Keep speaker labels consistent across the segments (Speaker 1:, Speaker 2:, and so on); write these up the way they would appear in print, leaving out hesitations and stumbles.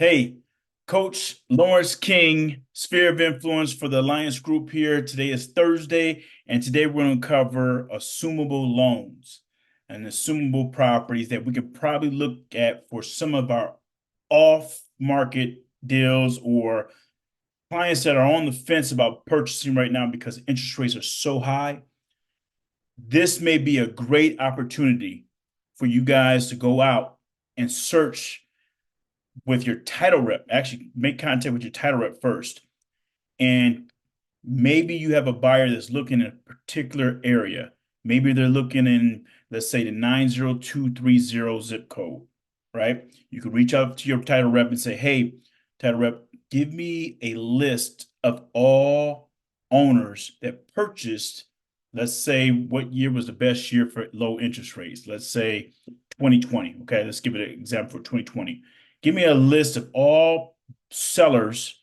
Speaker 1: Hey, Coach Lawrence King, Sphere of Influence for the Alliance Group here. Today is Thursday, and today we're going to cover assumable loans and assumable properties that we could probably look at for some of our off-market deals or clients that are on the fence about purchasing right now because interest rates are so high. This may be a great opportunity for you guys to go out and search with your title rep. Actually, make contact with your title rep first. And maybe you have a buyer that's looking in a particular area. Maybe they're looking in, let's say, the 90230 zip code, right? You could reach out to your title rep and say, hey, title rep, give me a list of all owners that purchased, let's say, what year was the best year for low interest rates? Let's say 2020. Okay, let's give it an example for 2020. Give me a list of all sellers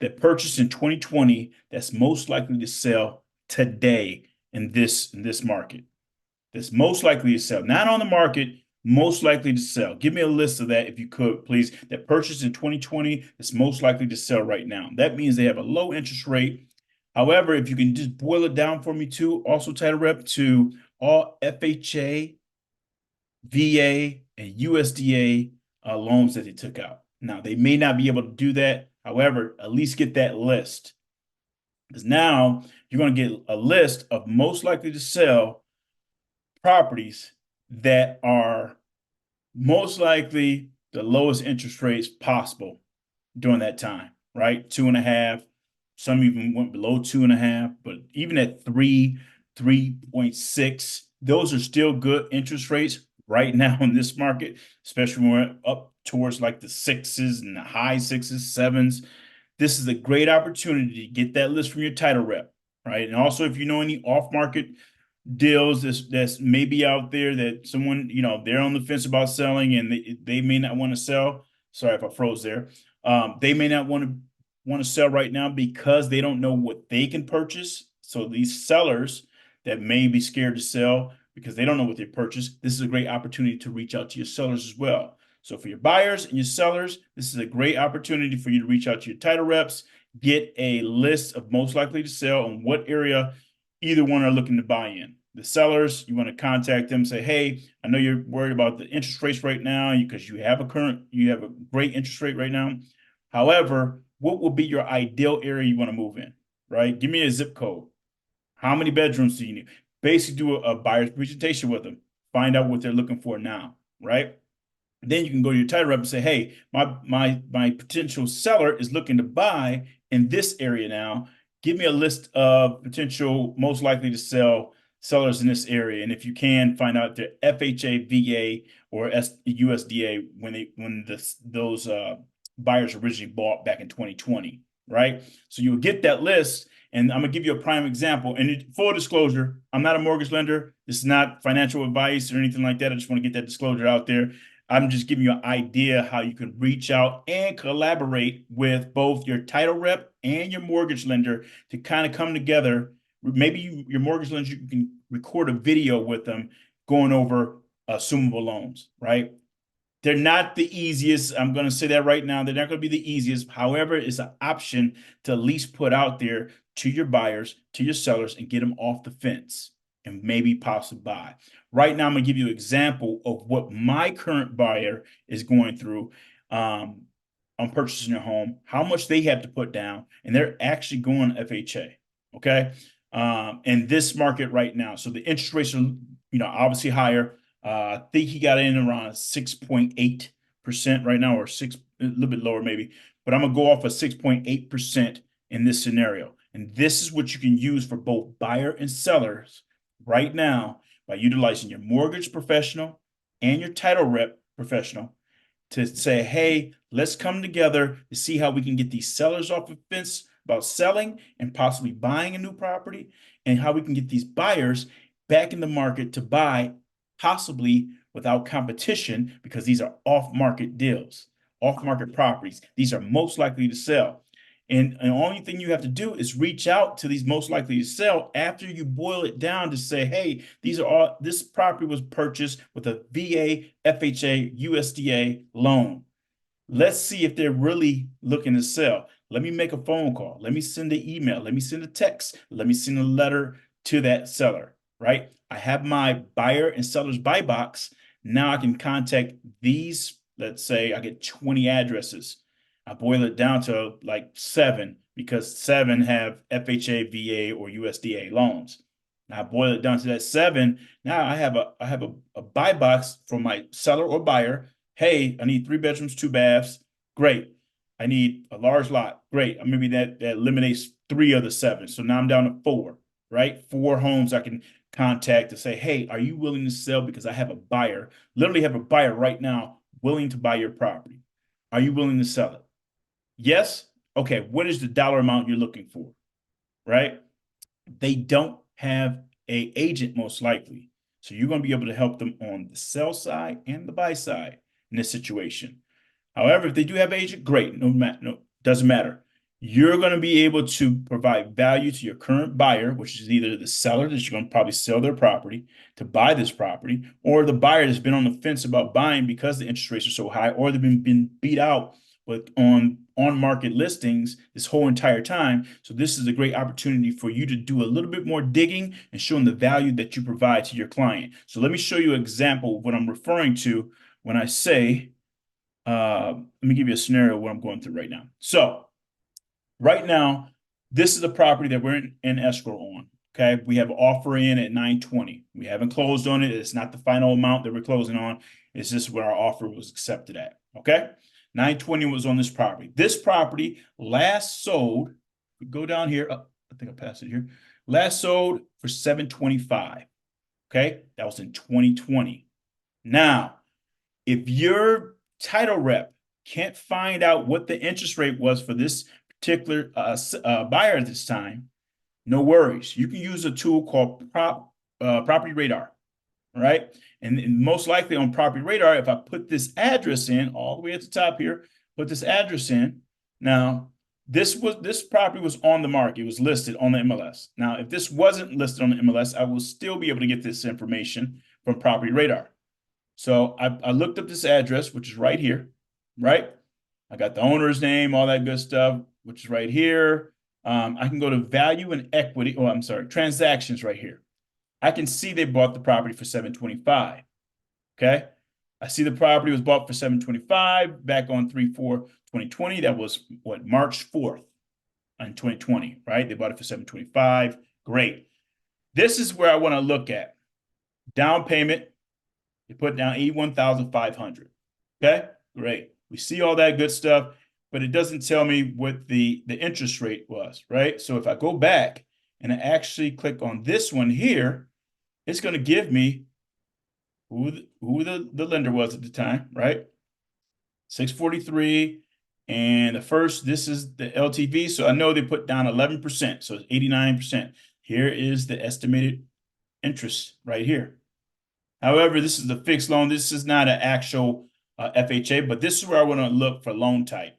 Speaker 1: that purchased in 2020 that's most likely to sell today in this market. That's most likely to sell. Not on the market, most likely to sell. Give me a list of that if you could, please. That purchased in 2020 that's most likely to sell right now. That means they have a low interest rate. However, if you can just boil it down for me too, also title rep to all FHA, VA, and USDA loans that they took out. Now, they may not be able to do that. However, at least get that list. Because now you're going to get a list of most likely to sell properties that are most likely the lowest interest rates possible during that time, right? 2.5. Some even went below 2.5, but even at 3, 3.6, those are still good interest rates right now in this market, especially when we're up towards like the sixes and the high sixes, sevens. This is a great opportunity to get that list from your title rep, right? And also, if you know any off-market deals that's maybe out there that someone, they're on the fence about selling and they may not want to sell. Sorry if I froze there. They may not want to sell right now because they don't know what they can purchase. So these sellers that may be scared to sell because they don't know what they purchase, this is a great opportunity to reach out to your sellers as well. So for your buyers and your sellers, this is a great opportunity for you to reach out to your title reps, get a list of most likely to sell and what area either one are looking to buy in. The sellers, you want to contact them, say, hey, I know you're worried about the interest rates right now because you have a great interest rate right now. However, what will be your ideal area you want to move in, right? Give me a zip code. How many bedrooms do you need? Basically, do a buyer's presentation with them. Find out what they're looking for now, right? Then you can go to your title rep and say, hey, my potential seller is looking to buy in this area now. Give me a list of potential most likely to sell sellers in this area. And if you can, find out their FHA, VA, or USDA when those buyers originally bought back in 2020, right? So you will get that list. And I'm gonna give you a prime example. And full disclosure, I'm not a mortgage lender. This is not financial advice or anything like that. I just want to get that disclosure out there. I'm just giving you an idea how you can reach out and collaborate with both your title rep and your mortgage lender to kind of come together. Maybe your mortgage lender, you can record a video with them going over assumable loans, right? They're not the easiest. I'm going to say that right now. They're not going to be the easiest. However, it's an option to at least put out there to your buyers, to your sellers, and get them off the fence and maybe possibly buy. Right now, I'm going to give you an example of what my current buyer is going through on purchasing a home, how much they have to put down, and they're actually going FHA. Okay. In this market right now. So the interest rates are, obviously higher. I think he got in around 6.8% right now, or a little bit lower maybe. But I'm gonna go off of 6.8% in this scenario. And this is what you can use for both buyer and sellers right now by utilizing your mortgage professional and your title rep professional to say, hey, let's come together to see how we can get these sellers off the fence about selling and possibly buying a new property, and how we can get these buyers back in the market to buy, possibly without competition, because these are off-market deals, off-market properties. These are most likely to sell. And the only thing you have to do is reach out to these most likely to sell after you boil it down to say, hey, this property was purchased with a VA, FHA, USDA loan. Let's see if they're really looking to sell. Let me make a phone call. Let me send an email. Let me send a text. Let me send a letter to that seller, right? I have my buyer and seller's buy box. Now I can contact these. Let's say I get 20 addresses. I boil it down to like 7 because 7 have FHA, VA, or USDA loans. Now I boil it down to that 7. Now I have a buy box for my seller or buyer. Hey, I need 3 bedrooms, 2 baths. Great. I need a large lot. Great. Maybe that eliminates 3 of the 7. So now I'm down to 4, right? 4 homes I can contact to say, hey, are you willing to sell? Because I have a buyer, literally have a buyer right now willing to buy your property. Are you willing to sell it? Yes. Okay. What is the dollar amount you're looking for? Right? They don't have a agent most likely. So you're going to be able to help them on the sell side and the buy side in this situation. However, if they do have an agent, great. No, doesn't matter. You're going to be able to provide value to your current buyer, which is either the seller that you're going to probably sell their property to buy this property, or the buyer that's been on the fence about buying because the interest rates are so high, or they've been beat out with on market listings this whole entire time. So this is a great opportunity for you to do a little bit more digging and showing the value that you provide to your client. So let me show you an example of what I'm referring to when I say, let me give you a scenario of what I'm going through right now. So right now, this is the property that we're in escrow on. Okay, we have an offer in at 920. We haven't closed on it. It's not the final amount that we're closing on. It's just where our offer was accepted at. Okay, 920 was on this property. This property last sold. Go down here. Oh, I think I passed it here. Last sold for 725. Okay, that was in 2020. Now, if your title rep can't find out what the interest rate was for this particular buyer at this time, no worries. You can use a tool called Property Radar, right? And most likely on Property Radar, if I put this address in all the way at the top here, put this address in. Now, this property was on the market. It was listed on the MLS. Now, if this wasn't listed on the MLS, I will still be able to get this information from Property Radar. So I looked up this address, which is right here, right? I got the owner's name, all that good stuff, which is right here. I can go to value and equity. Oh, I'm sorry, transactions right here. I can see they bought the property for 725. Okay. I see the property was bought for 725 back on 3/4/2020. That was what, March 4th in 2020, right? They bought it for 725. Great. This is where I want to look at down payment. They put down 81,500. Okay, great. We see all that good stuff, but it doesn't tell me what the interest rate was, right? So if I go back and I actually click on this one here, it's going to give me who the lender was at the time, right? 643. And this is the LTV. So I know they put down 11%. So it's 89%. Here is the estimated interest right here. However, this is the fixed loan. This is not an actual FHA, but this is where I want to look for loan type.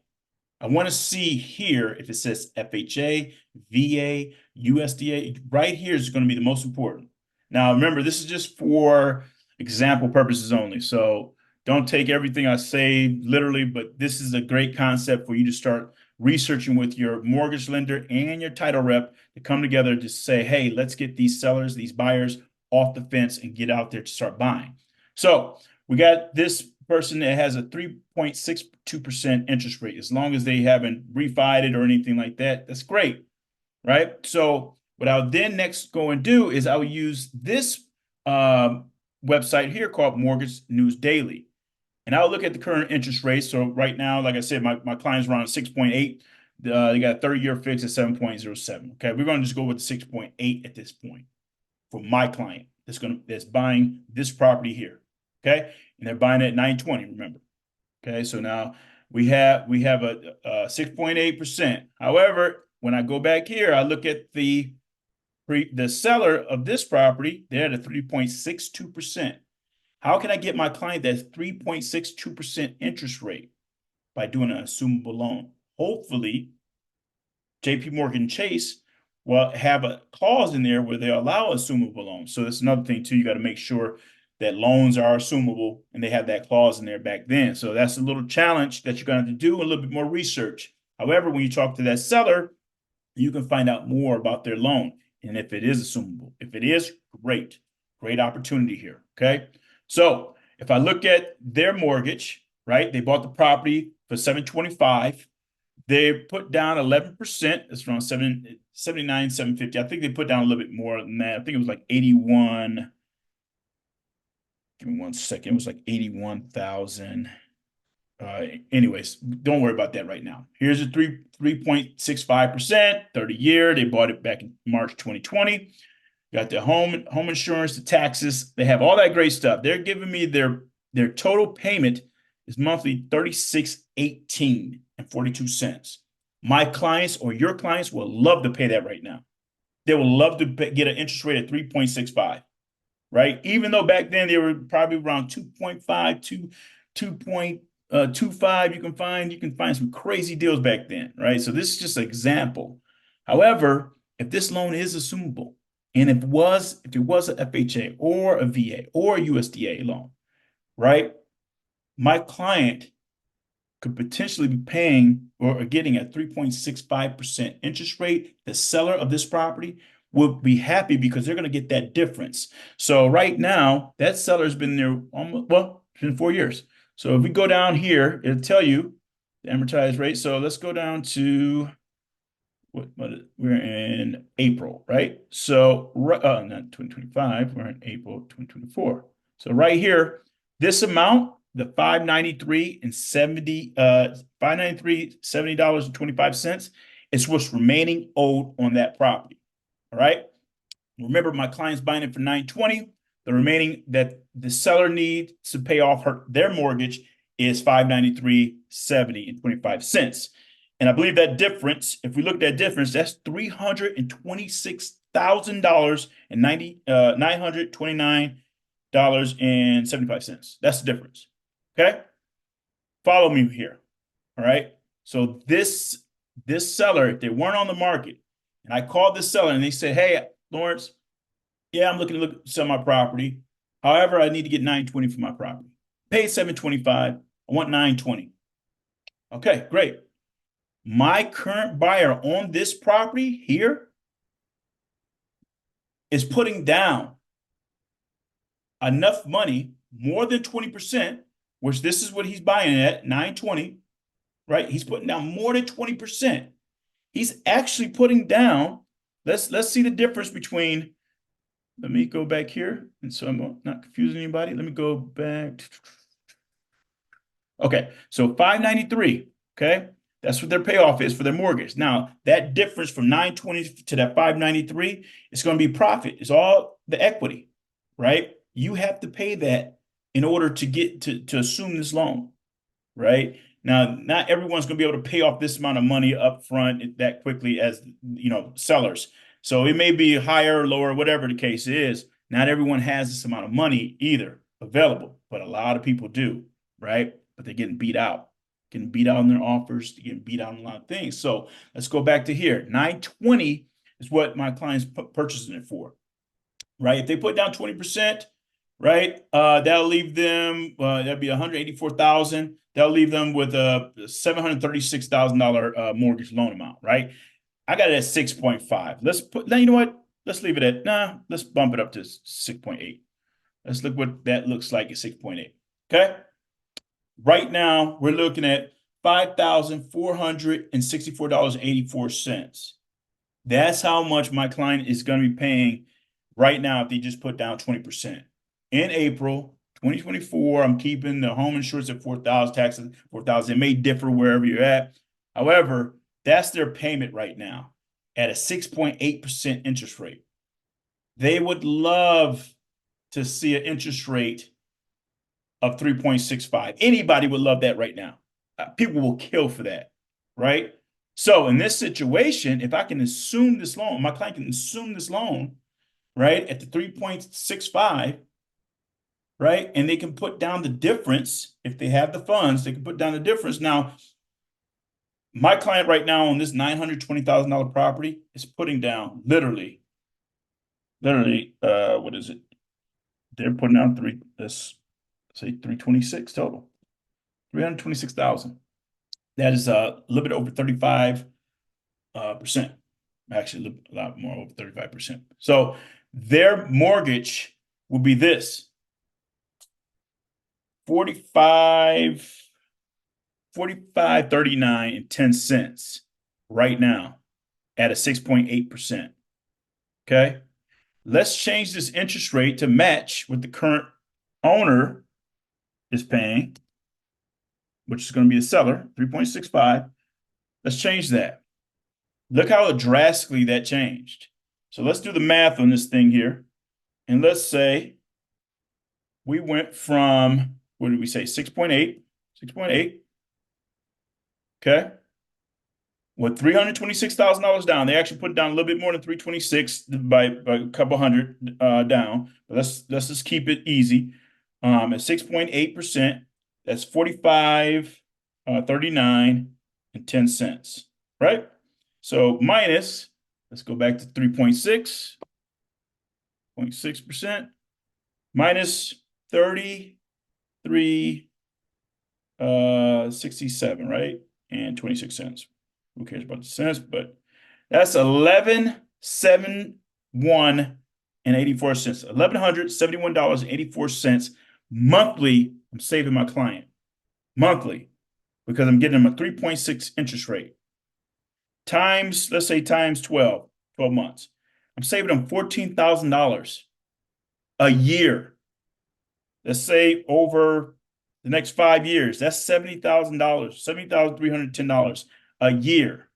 Speaker 1: I want to see here if it says FHA, VA, USDA. Right here is going to be the most important. Now, remember, this is just for example purposes only. So don't take everything I say literally, but this is a great concept for you to start researching with your mortgage lender and your title rep to come together to say, hey, let's get these sellers, these buyers off the fence and get out there to start buying. So we got this person that has a 3.62% interest rate. As long as they haven't refied it or anything like that, that's great, right? So what I'll then next go and do is I'll use this website here called Mortgage News Daily. And I'll look at the current interest rate. So right now, like I said, my client's around 6.8. They got a 30-year fix at 7.07. Okay, we're going to just go with the 6.8 at this point for my client that's buying this property here. Okay, and they're buying it at 920. Remember. Okay, so now we have a 6.8%. However, when I go back here, I look at the seller of this property. They're at a 3.62%. How can I get my client that 3.62% interest rate? By doing an assumable loan. Hopefully, JP Morgan Chase will have a clause in there where they allow assumable loans. So that's another thing too. You got to make sure that loans are assumable, and they have that clause in there back then. So that's a little challenge that you're going to have to do a little bit more research. However, when you talk to that seller, you can find out more about their loan and if it is assumable. If it is, great opportunity here. Okay. So if I look at their mortgage, right, they bought the property for $725. They put down 11%. It's around 79, 750. I think they put down a little bit more than that. I think it was like 81. Give me 1 second. It was like 81,000. Anyways, don't worry about that right now. Here's a 3.65%, 30-year. They bought it back in March 2020. Got the home insurance, the taxes. They have all that great stuff. They're giving me their total payment is monthly $36.18 and 42 cents. My clients or your clients will love to pay that right now. They will love to get an interest rate at 3.65, right? Even though back then they were probably around 2.5 to 2.25. You can find some crazy deals back then, right? So this is just an example. However, if this loan is assumable, and if it was a FHA or a VA or a USDA loan, right? My client could potentially be paying or getting a 3.65% interest rate. The seller of this property will be happy because they're going to get that difference. So right now, that seller's been there almost, well, it's been 4 years. So if we go down here, it'll tell you the amortized rate. So let's go down to we're in April, right? So not 2025, we're in April 2024. So right here, this amount, the $593.70 is what's remaining owed on that property. All right. Remember, my client's buying it for $920. The remaining that the seller needs to pay off their mortgage is $593.70 and 25 cents. And I believe that difference, if we look at that difference, that's $326,000 and $929.75. That's the difference. Okay. Follow me here. All right. So this seller, if they weren't on the market, and I called this seller and they said, "Hey, Lawrence, yeah, I'm looking to sell my property. However, I need to get $920 for my property. Paid $725. I want $920. Okay, great. My current buyer on this property here is putting down enough money, more than 20%, which this is what he's buying at, $920, right? He's putting down more than 20%. He's actually putting down, let's see the difference between, let me go back here, and so I'm not confusing anybody. Let me go back. Okay, so $593, okay? That's what their payoff is for their mortgage. Now, that difference from $920 to that $593, it's going to be profit. It's all the equity, right? You have to pay that in order to get to assume this loan, right? Now, not everyone's going to be able to pay off this amount of money up front that quickly as, sellers. So it may be higher or lower, whatever the case is. Not everyone has this amount of money either available, but a lot of people do, right? But they're getting beat out. Getting beat out on their offers, getting beat out on a lot of things. So let's go back to here. $920 is what my client's purchasing it for, right? If they put down 20%, right, that'll leave them, that'll be $184,000. That'll leave them with a $736,000 mortgage loan amount, right? I got it at 6.5. Now, you know what? Let's leave it at, let's bump it up to 6.8. Let's look what that looks like at 6.8, okay? Right now, we're looking at $5,464.84. That's how much my client is going to be paying right now if they just put down 20%. In April 2024, I'm keeping the home insurance at $4,000, taxes $4,000. It may differ wherever you're at. However, that's their payment right now at a 6.8% interest rate. They would love to see an interest rate of 3.65. Anybody would love that right now. People will kill for that, right? So in this situation, if I can assume this loan, my client can assume this loan, right, at the 3.65, right? And they can put down the difference. If they have the funds, they can put down the difference. Now, my client right now on this $920,000 property is putting down literally, what is it? they're putting out let's say 326 total, 326,000. That is a little bit over 35%. Actually, a lot more, over 35%. So their mortgage will be this: 4539 and 10 cents right now at a 6.8%. Okay. Let's change this interest rate to match what the current owner is paying, which is going to be the seller, 3.65. Let's change that. Look how drastically that changed. So let's do the math on this thing here. And let's say we went from, what did we say? 6.8, 6.8. Okay. With $326,000 down. They actually put it down a little bit more than 326 by a couple hundred down. But let's just keep it easy. At 6.8%, that's 45.39 and 10 cents, right? So minus, let's go back to 3.6, 0.6%, minus 33.67, right? And 26 cents. Who cares about the cents? But that's 1171 and 84 cents. $1,171.84 monthly. I'm saving my client monthly because I'm getting them a 3.6 interest rate. Times, let's say times 12 months. I'm saving them $14,000 a year. Let's say over the next 5 years, that's $70,000, $70,310 a year.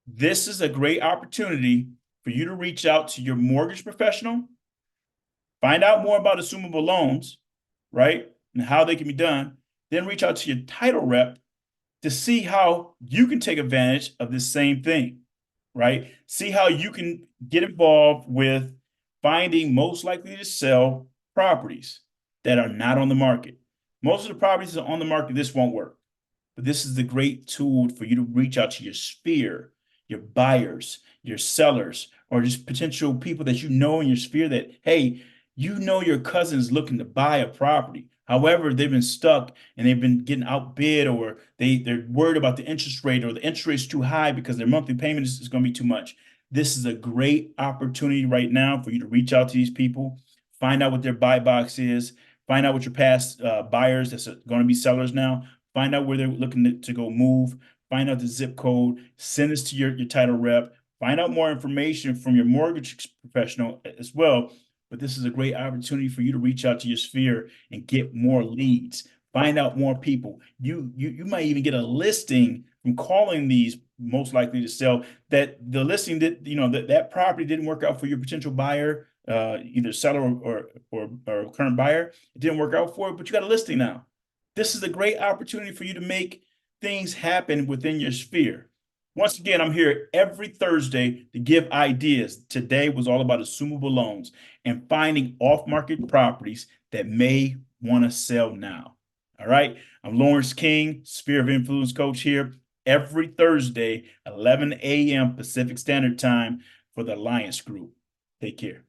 Speaker 1: This is a great opportunity for you to reach out to your mortgage professional, find out more about assumable loans, right? And how they can be done. Then reach out to your title rep to see how you can take advantage of this same thing, right? See how you can get involved with finding most likely to sell properties that are not on the market. Most of the properties that are on the market, this won't work. But this is the great tool for you to reach out to your sphere, your buyers, your sellers, or just potential people that you know in your sphere that, hey, you know your cousin's looking to buy a property. However, they've been stuck and they've been getting outbid, or they're worried about the interest rate, or the interest rate is too high because their monthly payment is going to be too much. This is a great opportunity right now for you to reach out to these people, find out what their buy box is, find out what your past buyers that's going to be sellers now, find out where they're looking to go move, find out the zip code, send this to your title rep, find out more information from your mortgage professional as well. But this is a great opportunity for you to reach out to your sphere and get more leads, find out more people. You might even get a listing from calling these most likely to sell, that the listing that, that property didn't work out for your potential buyer, either seller or current buyer. It didn't work out for it, but you got a listing now. This is a great opportunity for you to make things happen within your sphere. Once again, I'm here every Thursday to give ideas. Today was all about assumable loans and finding off-market properties that may want to sell now. All right. I'm Lawrence King, Sphere of Influence Coach, here every Thursday, 11 a.m. Pacific Standard Time for the Alliance Group. Take care.